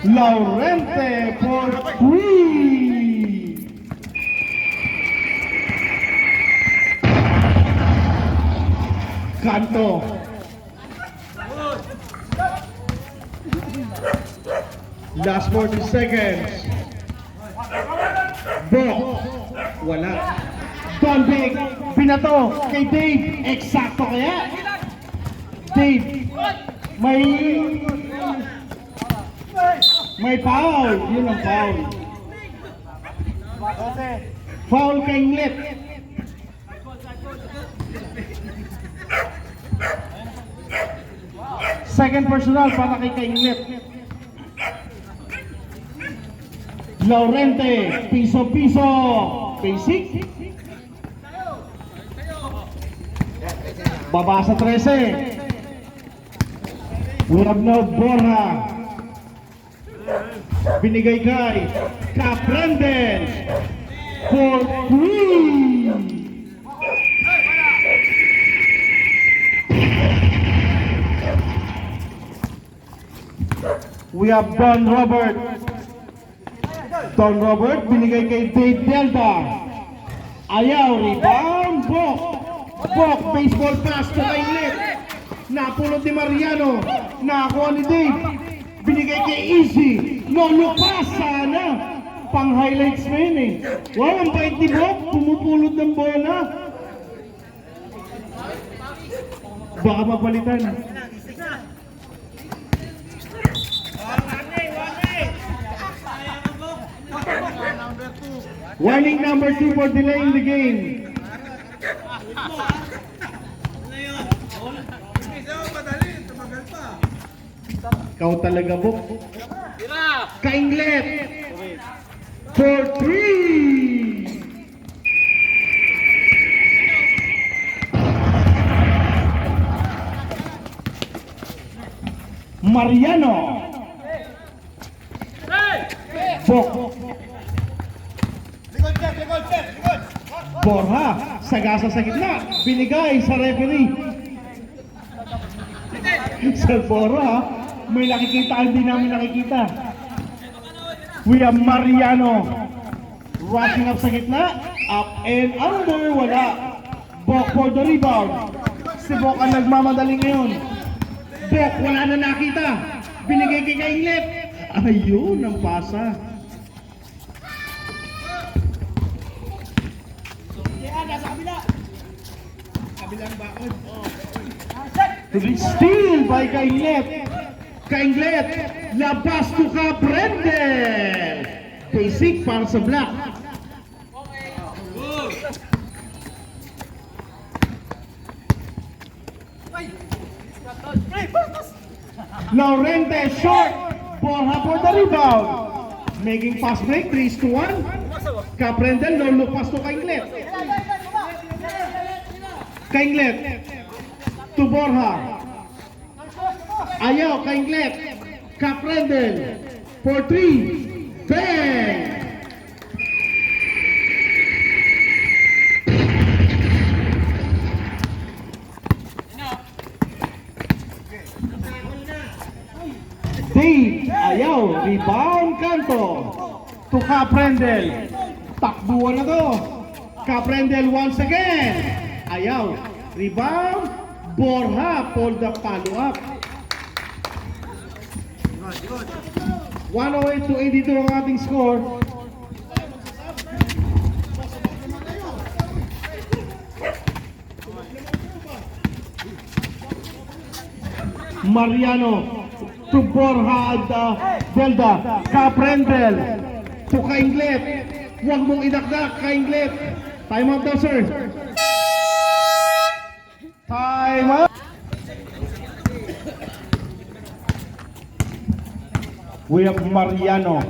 Laurente for 3. Kanto. Last 40 seconds. Bok. Wala. Don Big. Binato kay Dave. Eksakto kaya? Dave. May foul. Yun ang foul. Foul kay Nglet. Second personal para kay Kainglet. Laurente, piso-piso. Basic. Baba sa 13. We have now Borja. Binigay kay Caprendel for 3. We have Don Robert. Don Robert, binigay kay Dave Delta. Ayaw, rebound, Bok. Bok, baseball pass to kay Lit. Napulot ni Mariano. Nakakuha ni Dave. Binigay kay Easy. Lolo pass, sana. Pang highlights mo yun eh. Wow, ang bait ni Bok. Pumupulot ng bola. Baka mapalitan. Warning number 2 for delaying the game. Ikaw talaga, Bok. Kainglet for 3. Mariano. Bok. Borja, sagasa sa gitna, binigay sa referee. Sa Borja, may nakikita, hindi namin nakikita. We have Mariano rushing up sa gitna, up and under, wala. Bok for the rebound. Si Bok ang nagmamadali ngayon. Bok, wala na nakita. Binigay kay Kainglet. Ayun, ang pasa. Steal by Kainglet. Kainglet, labas to Caprendel. Basic para sa Black. Laurente short. Borja for the rebound. Making pass break, 3-1. Caprendel, no look pass to Kainglet. Kainglet to Borja. Ayaw, Kainglet. Caprendel for 3. Bang! Dave, ayaw, rebound Kanto to Caprendel. Takbuhan na to. Caprendel once again. Ayaw, rebound. Borja for the follow-up. 108 to 82 ang ating score. Mariano to Borja at Delta. Caprendel to Kainglet. Huwag mong idakdak, Kainglet. Time out daw, sir. Time out. We have Mariano.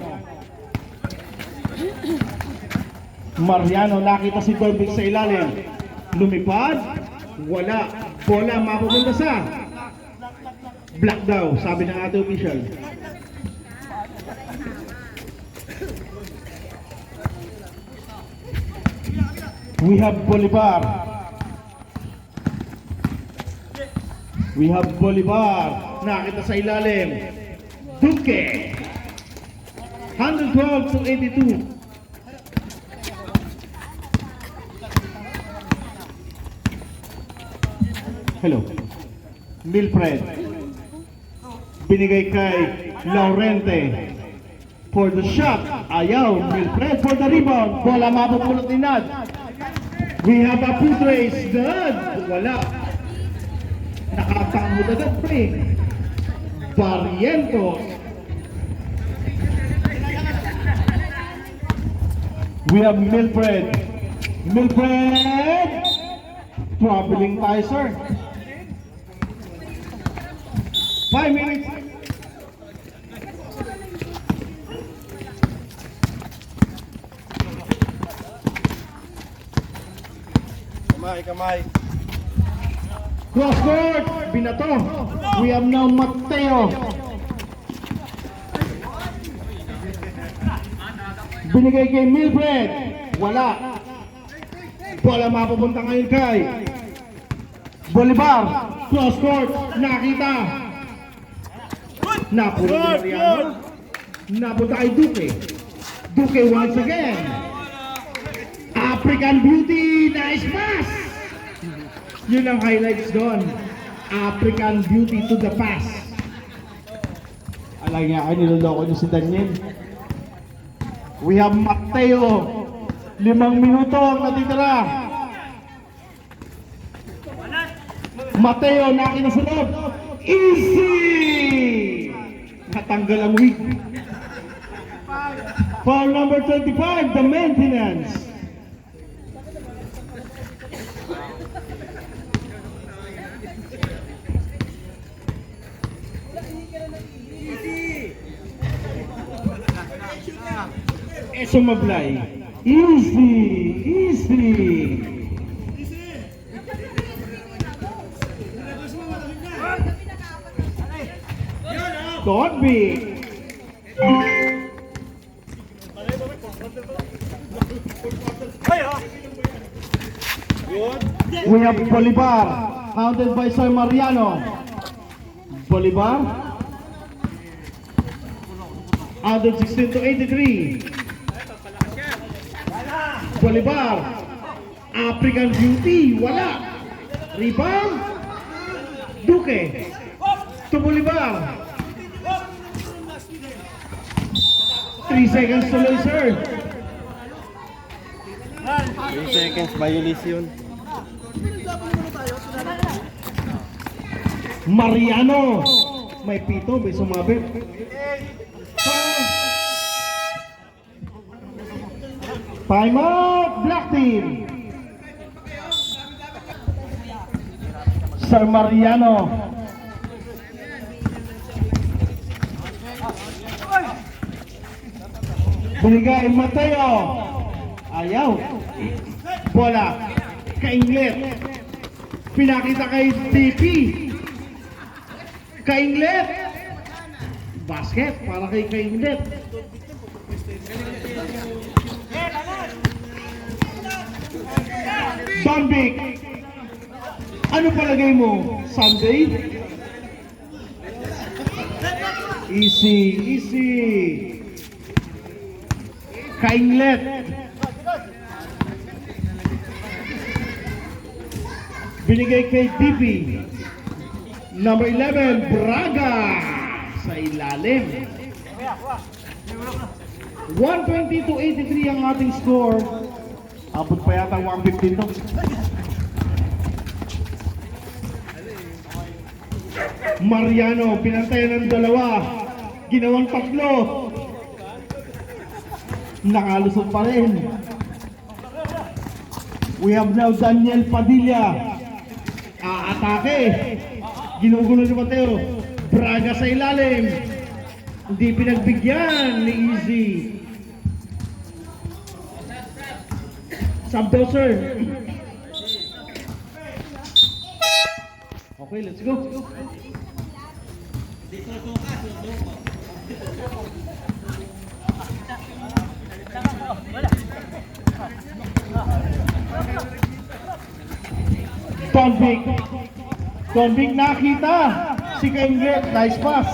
Mariano, nakita si Dorbik sa ilalim. Lumipad. Wala. Bola mapupunta sa Black daw, sabi ng ating official. We have Bolivar. We have Bolivar. Nakita sa ilalim. Duque. 112 to 82. Hello. Milfred. Binigay kay Laurente. For the shot. Ayaw. Milfred for the rebound. Bola mapupulot ni Nad. We have a foot race. Nad. Wala. Nakatango na Nad pre. Barrientos. We have Milfred. Milfred. Traveling tayo sir. 5 minutes. Kamay. Cross court. Binato. We have now Mateo. Binigay kay Milfred. Wala. Bola mapupunta ngayon kay Bolivar. Cross court. Nakita. Napuro ni Mariano. Napunta kay Duque. Duque once again. African Beauty. Nice pass. Yun ang highlights doon. African Beauty to the pass. Alam niya, ay niloloko niyo si Daniel. We have Mateo. 5 minuto ang natitira. Mateo nakita sa loob. Easy! Natanggal ang wig. Foul number 25, the maintenance. Sumablay. Easy. Don't be. We have Bolivar, counted by Sir Mariano. Bolivar, 116 to 83. Bolivar, African Beauty, wala. Rebound, Duque, to Bolivar. 3 seconds tuloy, sir. 3 seconds, violation. Mariano, may pito, may sumabit. Time out, Black Team. Sir Mariano. Binigay Mateo. Ayaw. Bola. Kainglet. Pinakita kay DP. Kainglet. Basket para kay Kainglet. Donbik. Ano palagay mo? Sunday? Easy. Kainglet. Binigay kay DP. Number 11, Braga. Sa ilalim. 120 to 83 ang ating score. Abot pa yata 115 to. Mariano, pinantayan ng 2. Ginawang 3. Nakalusot pa rin. We have now Daniel Padilla. Aatake. Ginugulo ni Mateo. Braga sa ilalim. Hindi pinagbigyan ni Easy. Subdoser. Okay, let's go. Donbik. Don Vic nakita. Si Kainglet, nice pass.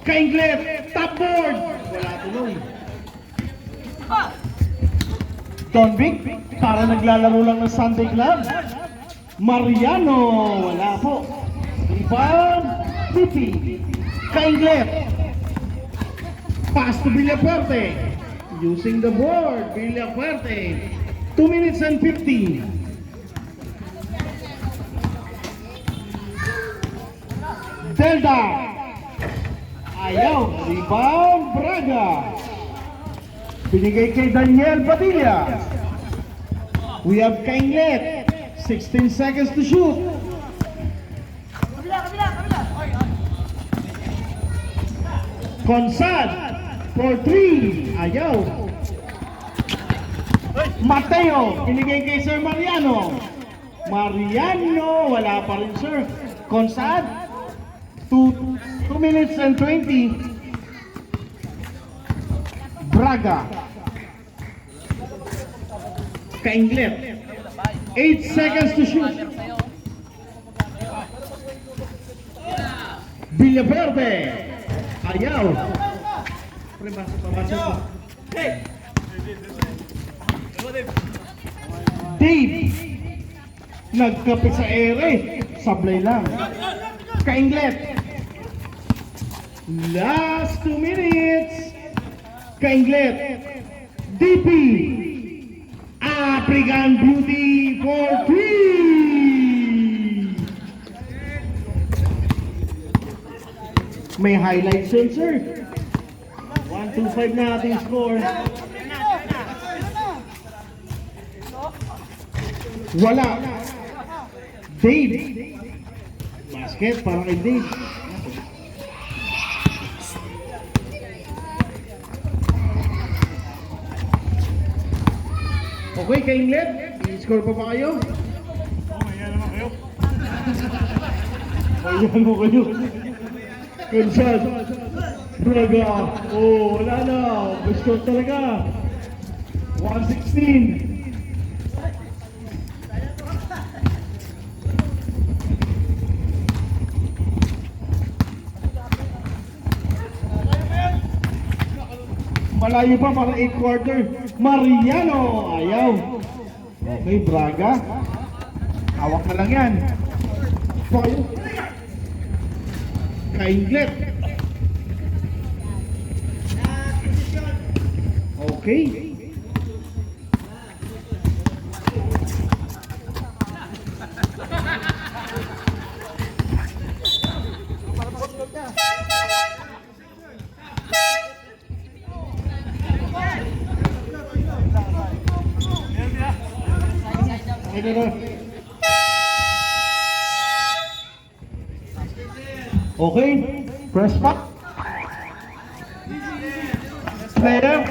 Kainglet, top board. Wala tuloy. Don Vic, para naglalaro lang ng Sunday Club. Mariano, wala po. Rebound, Pipi. Kainglet. Pass to Villafuerte. Using the board, Villafuerte. 2 minutes and 50. Delta. Ayaw. Rebound, Braga. Binigay kay Daniel Padilla. We have Kainglet. 16 seconds to shoot. Consad for 3. Ayaw. Mateo. Binigay kay Sir Mariano. Mariano. Wala pa rin, sir. Consad. 2 minutes and 20. Braga. Kainglet. 8 seconds to shoot. Villaverde. Ayaw. Dave. Nagkapit sa ere. Sablay lang. Kainglet. Last 2 minutes. Kainglet. DP. African Beauty for 3. May highlight sensor. 1-2-5 na ating score. Wala. Dave. Basket para kay Dave. Okay, Kainglet, i-score pa ba kayo? Maya naman kayo. Ayan mo kayo. Consad. Braga. Oh, wala na. Score talaga. 116. Malayo pa para 8 quarter. Mariano. Ayaw. Okay, Braga. Hawak na lang yan. Payo. Kainglet. Okay. Okay, press back. Player.